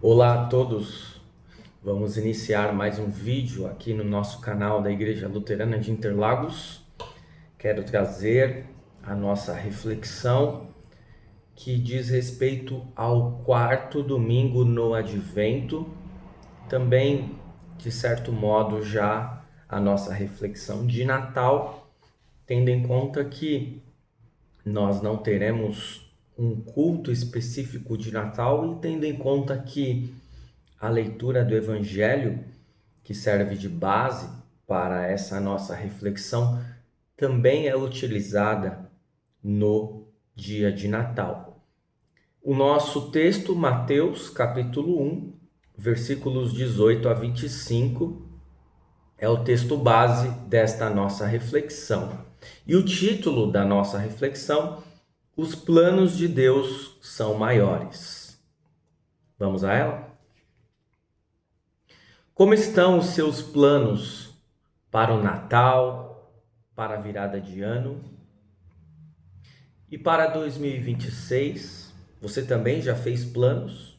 Olá a todos, vamos iniciar mais um vídeo aqui no nosso canal da Igreja Luterana de Interlagos. Quero trazer a nossa reflexão que diz respeito ao quarto domingo no Advento, também de certo modo já a nossa reflexão de Natal, tendo em conta que nós não teremos um culto específico de Natal e tendo em conta que a leitura do Evangelho, que serve de base para essa nossa reflexão, também é utilizada no dia de Natal. O nosso texto, Mateus, capítulo 1, versículos 18 a 25, é o texto base desta nossa reflexão. E o título da nossa reflexão: Os planos de Deus são maiores. Vamos a ela? Como estão os seus planos para o Natal, para a virada de ano e para 2026? Você também já fez planos?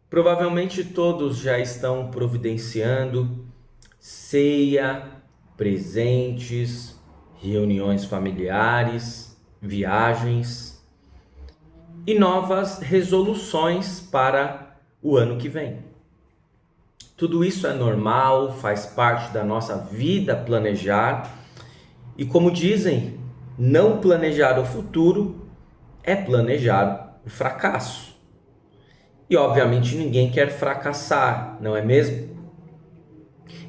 Provavelmente todos já estão providenciando ceia, presentes, reuniões familiares, viagens e novas resoluções para o ano que vem. Tudo isso é normal, faz parte da nossa vida planejar, e como dizem, não planejar o futuro é planejar o fracasso. E obviamente ninguém quer fracassar, não é mesmo?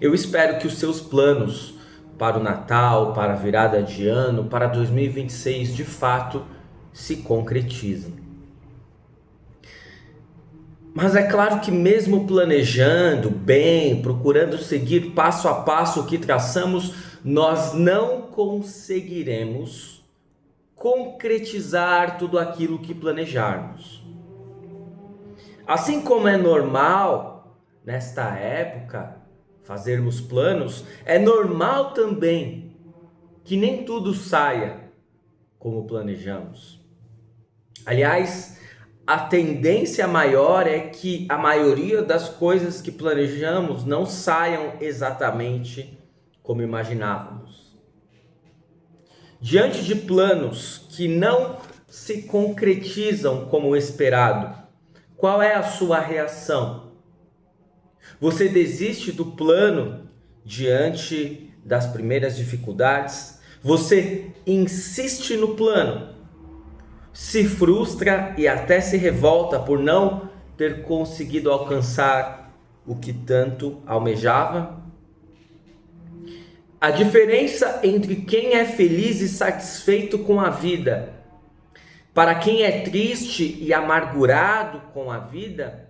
Eu espero que os seus planos para o Natal, para a virada de ano, para 2026, de fato se concretizem. Mas é claro que mesmo planejando bem, procurando seguir passo a passo o que traçamos, nós não conseguiremos concretizar tudo aquilo que planejarmos. Assim como é normal nesta época fazermos planos, é normal também que nem tudo saia como planejamos. Aliás, a tendência maior é que a maioria das coisas que planejamos não saiam exatamente como imaginávamos. Diante de planos que não se concretizam como esperado, qual é a sua reação? Você desiste do plano diante das primeiras dificuldades? Você insiste no plano? Se frustra e até se revolta por não ter conseguido alcançar o que tanto almejava? A diferença entre quem é feliz e satisfeito com a vida para quem é triste e amargurado com a vida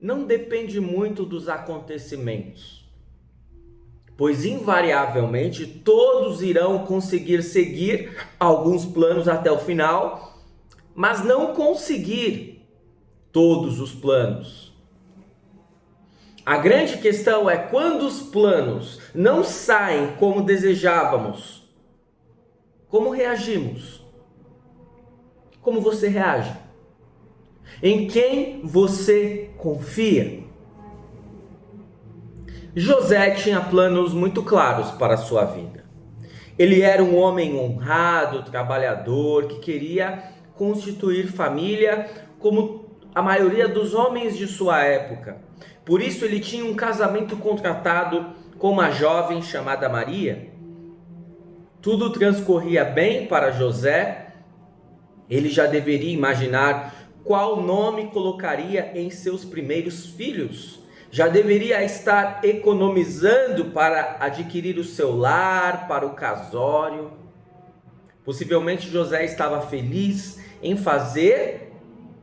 não depende muito dos acontecimentos, pois invariavelmente todos irão conseguir seguir alguns planos até o final, mas não conseguir todos os planos. A grande questão é quando os planos não saem como desejávamos, como reagimos? Como você reage? Em quem você confia? José tinha planos muito claros para a sua vida. Ele era um homem honrado, trabalhador, que queria constituir família como a maioria dos homens de sua época. Por isso ele tinha um casamento contratado com uma jovem chamada Maria. Tudo transcorria bem para José. Ele já deveria imaginar qual nome colocaria em seus primeiros filhos. Já deveria estar economizando para adquirir o seu lar, para o casório. Possivelmente José estava feliz em fazer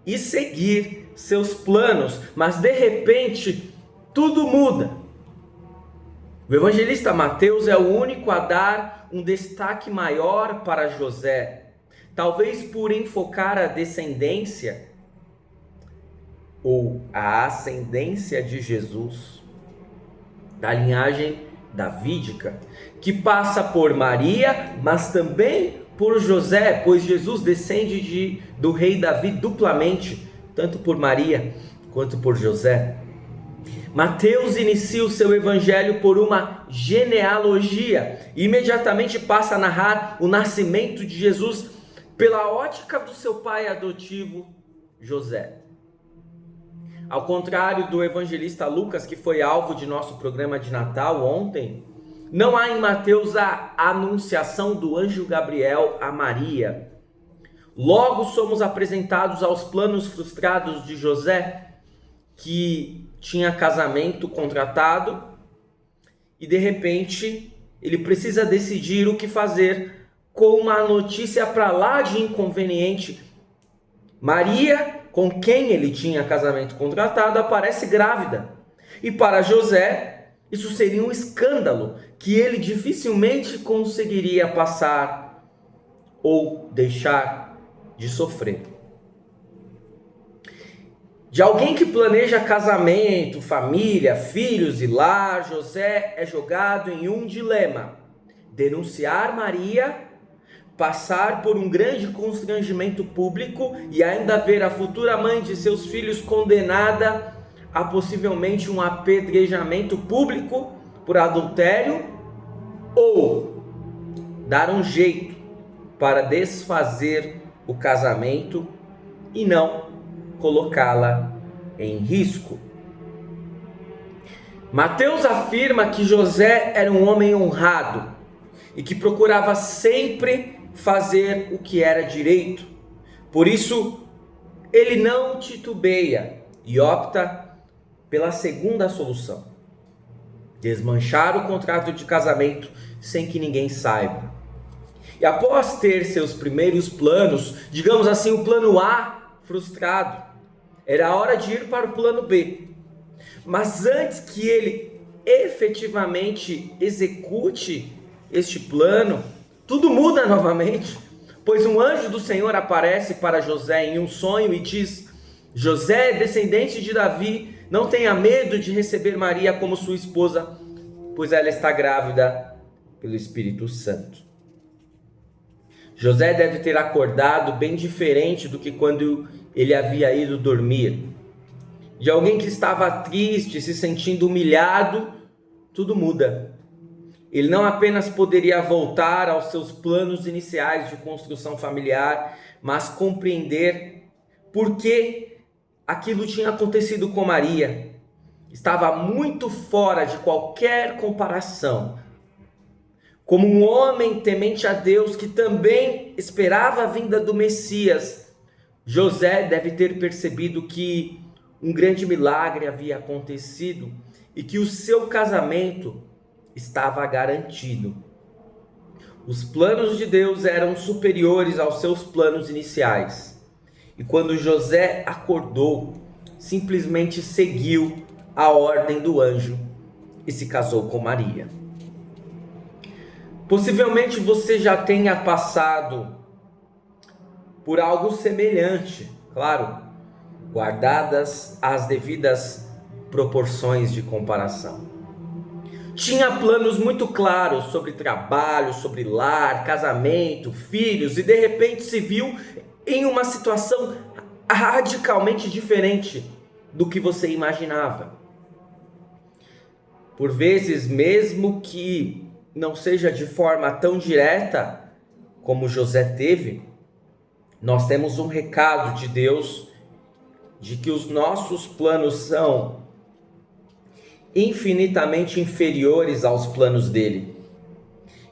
e seguir seus planos, mas de repente tudo muda. O evangelista Mateus é o único a dar um destaque maior para José, talvez por enfocar a descendência ou a ascendência de Jesus, da linhagem davídica, que passa por Maria, mas também por José, pois Jesus descende do rei Davi duplamente, tanto por Maria quanto por José. Mateus inicia o seu evangelho por uma genealogia e imediatamente passa a narrar o nascimento de Jesus pela ótica do seu pai adotivo, José. Ao contrário do evangelista Lucas, que foi alvo de nosso programa de Natal ontem, não há em Mateus a anunciação do anjo Gabriel a Maria. Logo somos apresentados aos planos frustrados de José, que tinha casamento contratado e de repente ele precisa decidir o que fazer com uma notícia para lá de inconveniente. Maria, com quem ele tinha casamento contratado, aparece grávida. E para José, isso seria um escândalo que ele dificilmente conseguiria passar ou deixar de sofrer. De alguém que planeja casamento, família, filhos e lar, José é jogado em um dilema: denunciar Maria, passar por um grande constrangimento público e ainda ver a futura mãe de seus filhos condenada a possivelmente um apedrejamento público por adultério, ou dar um jeito para desfazer o casamento e não colocá-la em risco. Mateus afirma que José era um homem honrado e que procurava sempre fazer o que era direito. Por isso, ele não titubeia e opta pela segunda solução: desmanchar o contrato de casamento sem que ninguém saiba. E após ter seus primeiros planos, digamos assim, o plano A frustrado, era hora de ir para o plano B. Mas antes que ele efetivamente execute este plano, tudo muda novamente, pois um anjo do Senhor aparece para José em um sonho e diz: José, descendente de Davi, não tenha medo de receber Maria como sua esposa, pois ela está grávida pelo Espírito Santo. José deve ter acordado bem diferente do que quando ele havia ido dormir. De alguém que estava triste, se sentindo humilhado, tudo muda. Ele não apenas poderia voltar aos seus planos iniciais de construção familiar, mas compreender por que aquilo tinha acontecido com Maria. Estava muito fora de qualquer comparação. Como um homem temente a Deus que também esperava a vinda do Messias, José deve ter percebido que um grande milagre havia acontecido e que o seu casamento estava garantido. Os planos de Deus eram superiores aos seus planos iniciais. E quando José acordou, simplesmente seguiu a ordem do anjo e se casou com Maria. Possivelmente você já tenha passado por algo semelhante, claro, guardadas as devidas proporções de comparação. Tinha planos muito claros sobre trabalho, sobre lar, casamento, filhos, e de repente se viu em uma situação radicalmente diferente do que você imaginava. Por vezes, mesmo que não seja de forma tão direta como José teve, nós temos um recado de Deus de que os nossos planos são infinitamente inferiores aos planos dele,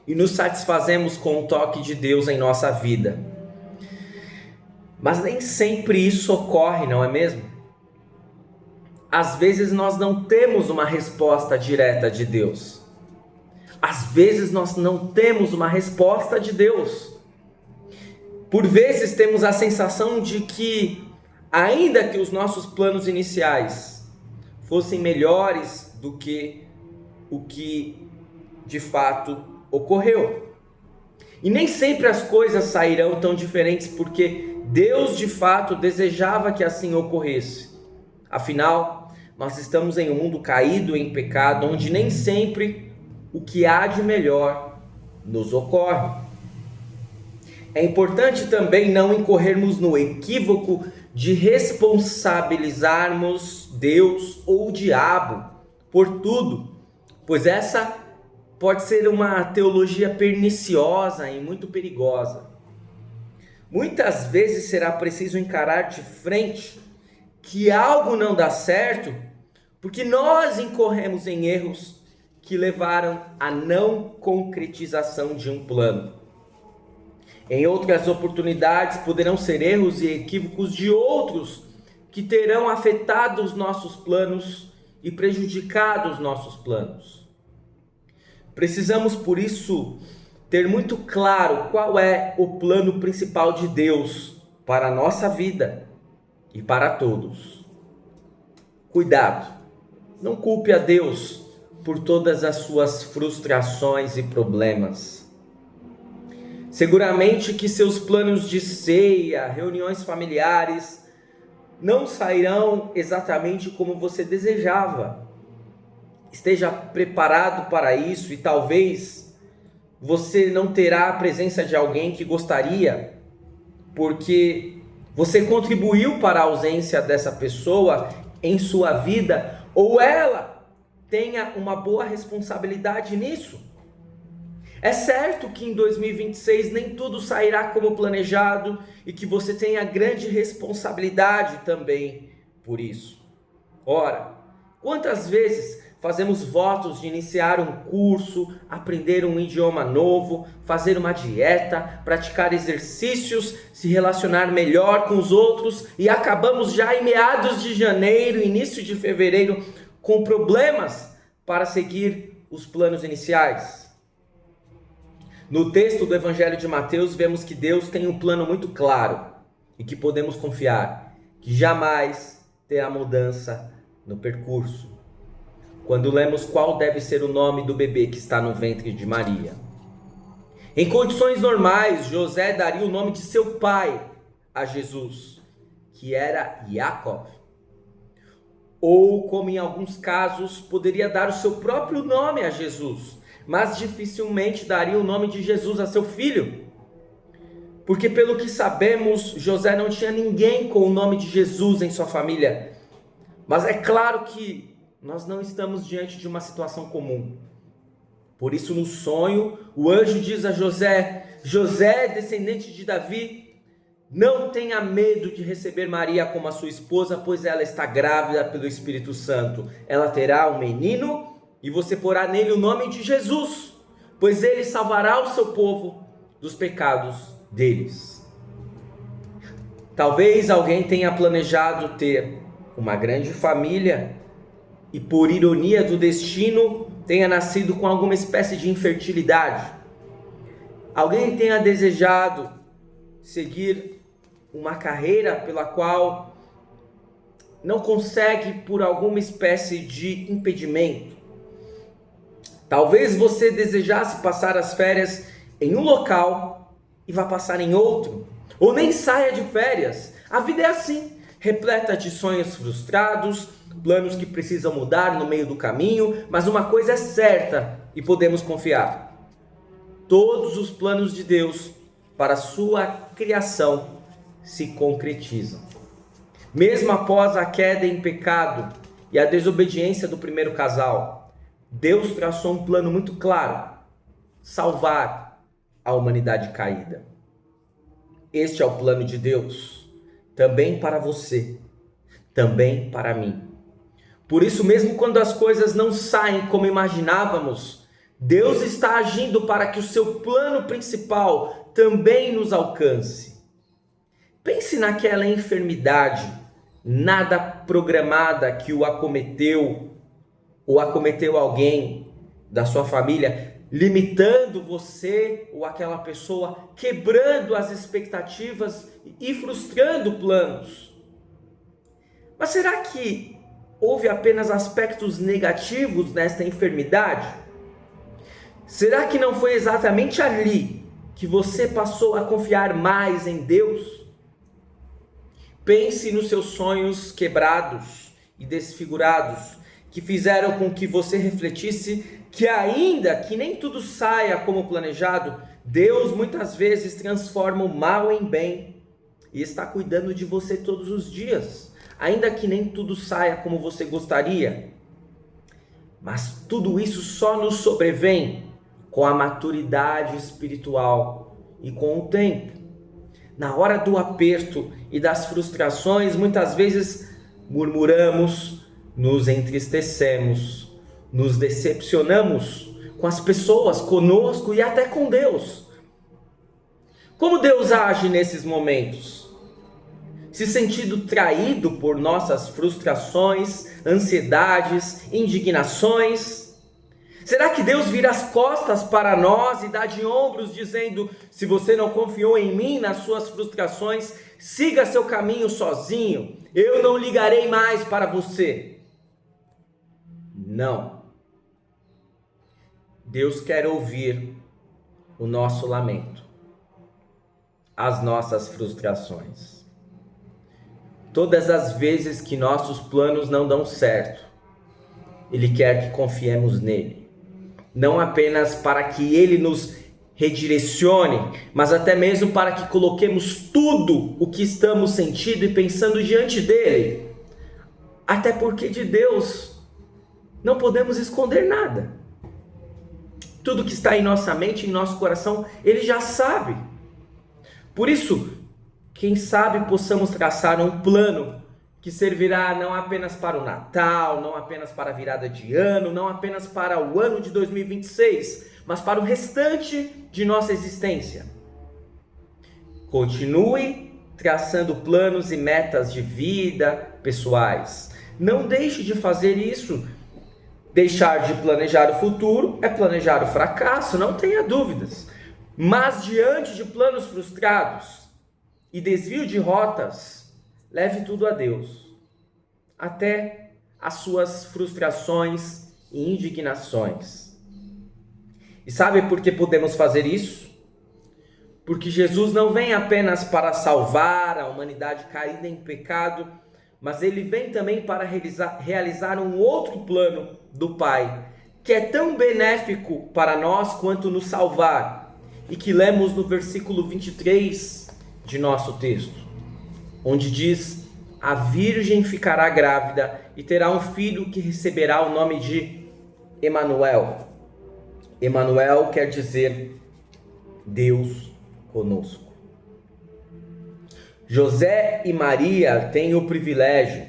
e nos satisfazemos com o toque de Deus em nossa vida. Mas nem sempre isso ocorre, não é mesmo? Às vezes nós não temos uma resposta direta de Deus. Às vezes nós não temos uma resposta de Deus. Por vezes temos a sensação de que, ainda que os nossos planos iniciais fossem melhores do que o que de fato ocorreu. E nem sempre as coisas sairão tão diferentes, porque Deus de fato desejava que assim ocorresse. Afinal, nós estamos em um mundo caído em pecado, onde nem sempre o que há de melhor nos ocorre. É importante também não incorrermos no equívoco de responsabilizarmos Deus ou o diabo por tudo, pois essa pode ser uma teologia perniciosa e muito perigosa. Muitas vezes será preciso encarar de frente que algo não dá certo, porque nós incorremos em erros que levaram à não concretização de um plano. Em outras oportunidades poderão ser erros e equívocos de outros que terão afetado os nossos planos e prejudicado os nossos planos. Precisamos, por isso, ter muito claro qual é o plano principal de Deus para a nossa vida e para todos. Cuidado, não culpe a Deus por todas as suas frustrações e problemas. Seguramente que seus planos de ceia, reuniões familiares, não sairão exatamente como você desejava. Esteja preparado para isso e talvez você não terá a presença de alguém que gostaria, porque você contribuiu para a ausência dessa pessoa em sua vida, ou ela tenha uma boa responsabilidade nisso. É certo que em 2026 nem tudo sairá como planejado e que você tenha grande responsabilidade também por isso. Ora, quantas vezes fazemos votos de iniciar um curso, aprender um idioma novo, fazer uma dieta, praticar exercícios, se relacionar melhor com os outros e acabamos já em meados de janeiro, início de fevereiro, com problemas para seguir os planos iniciais? No texto do Evangelho de Mateus, vemos que Deus tem um plano muito claro e que podemos confiar, que jamais terá mudança no percurso. Quando lemos qual deve ser o nome do bebê que está no ventre de Maria. Em condições normais, José daria o nome de seu pai a Jesus, que era Jacob. Ou, como em alguns casos, poderia dar o seu próprio nome a Jesus, mas dificilmente daria o nome de Jesus a seu filho. Porque, pelo que sabemos, José não tinha ninguém com o nome de Jesus em sua família. Mas é claro que nós não estamos diante de uma situação comum. Por isso, no sonho, o anjo diz a José: José, descendente de Davi, não tenha medo de receber Maria como a sua esposa, pois ela está grávida pelo Espírito Santo. Ela terá um menino e você porá nele o nome de Jesus, pois ele salvará o seu povo dos pecados deles. Talvez alguém tenha planejado ter uma grande família e, por ironia do destino, tenha nascido com alguma espécie de infertilidade. Alguém tenha desejado seguir uma carreira pela qual não consegue por alguma espécie de impedimento. Talvez você desejasse passar as férias em um local e vá passar em outro, ou nem saia de férias. A vida é assim, repleta de sonhos frustrados, planos que precisam mudar no meio do caminho, mas uma coisa é certa e podemos confiar: todos os planos de Deus para a sua criação se concretizam. Mesmo após a queda em pecado e a desobediência do primeiro casal, Deus traçou um plano muito claro: salvar a humanidade caída. Este é o plano de Deus, também para você, também para mim. Por isso, mesmo quando as coisas não saem como imaginávamos, Deus está agindo para que o seu plano principal também nos alcance. Pense naquela enfermidade nada programada que o acometeu ou acometeu alguém da sua família, limitando você ou aquela pessoa, quebrando as expectativas e frustrando planos. Mas será que houve apenas aspectos negativos nesta enfermidade? Será que não foi exatamente ali que você passou a confiar mais em Deus? Pense nos seus sonhos quebrados e desfigurados, que fizeram com que você refletisse que, ainda que nem tudo saia como planejado, Deus muitas vezes transforma o mal em bem, e está cuidando de você todos os dias, ainda que nem tudo saia como você gostaria. Mas tudo isso só nos sobrevém com a maturidade espiritual e com o tempo. Na hora do aperto e das frustrações, muitas vezes murmuramos, nos entristecemos, nos decepcionamos com as pessoas, conosco e até com Deus. Como Deus age nesses momentos? Se sentindo traído por nossas frustrações, ansiedades, indignações? Será que Deus vira as costas para nós e dá de ombros dizendo: se você não confiou em mim nas suas frustrações, siga seu caminho sozinho, eu não ligarei mais para você? Não. Deus quer ouvir o nosso lamento, as nossas frustrações. Todas as vezes que nossos planos não dão certo, Ele quer que confiemos nele. Não apenas para que Ele nos redirecione, mas até mesmo para que coloquemos tudo o que estamos sentindo e pensando diante dele. Até porque de Deus não podemos esconder nada. Tudo que está em nossa mente, em nosso coração, Ele já sabe. Por isso, quem sabe possamos traçar um plano que servirá não apenas para o Natal, não apenas para a virada de ano, não apenas para o ano de 2026, mas para o restante de nossa existência. Continue traçando planos e metas de vida pessoais. Não deixe de fazer isso. Deixar de planejar o futuro é planejar o fracasso, não tenha dúvidas. Mas diante de planos frustrados e desvio de rotas, leve tudo a Deus, até as suas frustrações e indignações. E sabe por que podemos fazer isso? Porque Jesus não vem apenas para salvar a humanidade caída em pecado, mas Ele vem também para realizar um outro plano do Pai, que é tão benéfico para nós quanto nos salvar, e que lemos no versículo 23 de nosso texto, onde diz: a virgem ficará grávida e terá um filho que receberá o nome de Emanuel. Emanuel quer dizer Deus conosco. José e Maria têm o privilégio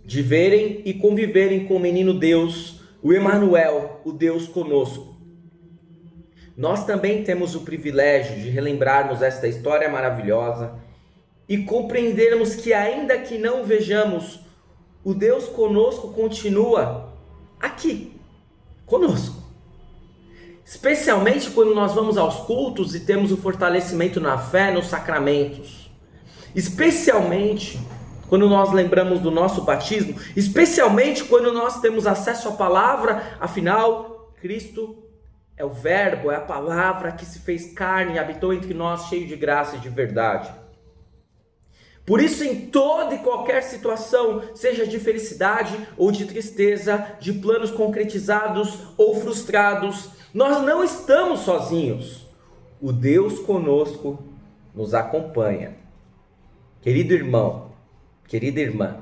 de verem e conviverem com o menino Deus, o Emanuel, o Deus conosco. Nós também temos o privilégio de relembrarmos esta história maravilhosa e compreendermos que, ainda que não vejamos, o Deus conosco continua aqui, conosco. Especialmente quando nós vamos aos cultos e temos o fortalecimento na fé, nos sacramentos. Especialmente quando nós lembramos do nosso batismo. Especialmente quando nós temos acesso à palavra. Afinal, Cristo é o Verbo, é a palavra que se fez carne e habitou entre nós, cheio de graça e de verdade. Por isso, em toda e qualquer situação, seja de felicidade ou de tristeza, de planos concretizados ou frustrados, nós não estamos sozinhos. O Deus conosco nos acompanha. Querido irmão, querida irmã,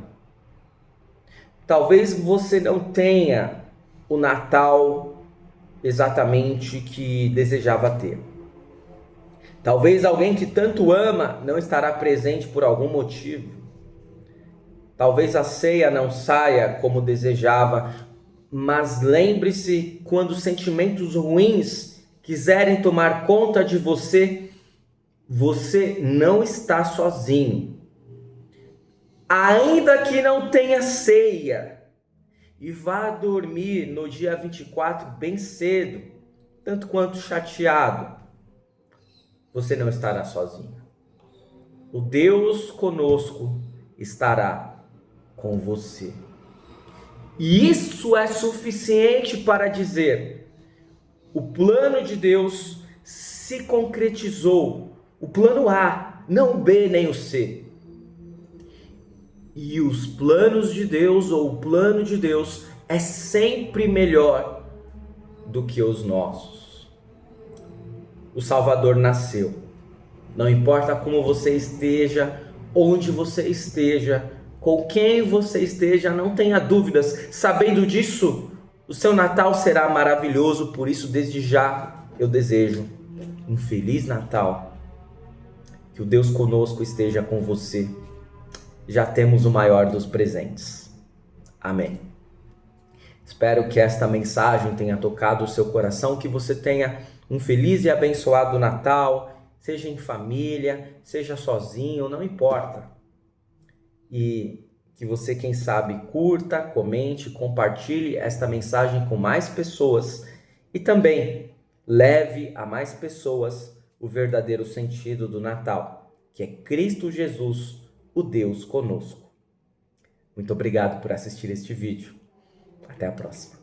talvez você não tenha o Natal exatamente que desejava ter. Talvez alguém que tanto ama não estará presente por algum motivo. Talvez a ceia não saia como desejava, mas lembre-se, quando sentimentos ruins quiserem tomar conta de você, você não está sozinho. Ainda que não tenha ceia, e vá dormir no dia 24 bem cedo, tanto quanto chateado, você não estará sozinho. O Deus conosco estará com você. E isso é suficiente para dizer: o plano de Deus se concretizou. O plano A, não o B nem o C. E os planos de Deus, ou o plano de Deus, é sempre melhor do que os nossos. O Salvador nasceu. Não importa como você esteja, onde você esteja, com quem você esteja, não tenha dúvidas. Sabendo disso, o seu Natal será maravilhoso. Por isso, desde já, eu desejo um Feliz Natal. Que o Deus conosco esteja com você. Já temos o maior dos presentes. Amém. Espero que esta mensagem tenha tocado o seu coração, que você tenha um feliz e abençoado Natal, seja em família, seja sozinho, não importa. E que você, quem sabe, curta, comente, compartilhe esta mensagem com mais pessoas e também leve a mais pessoas o verdadeiro sentido do Natal, que é Cristo Jesus, o Deus conosco. Muito obrigado por assistir este vídeo. Até a próxima.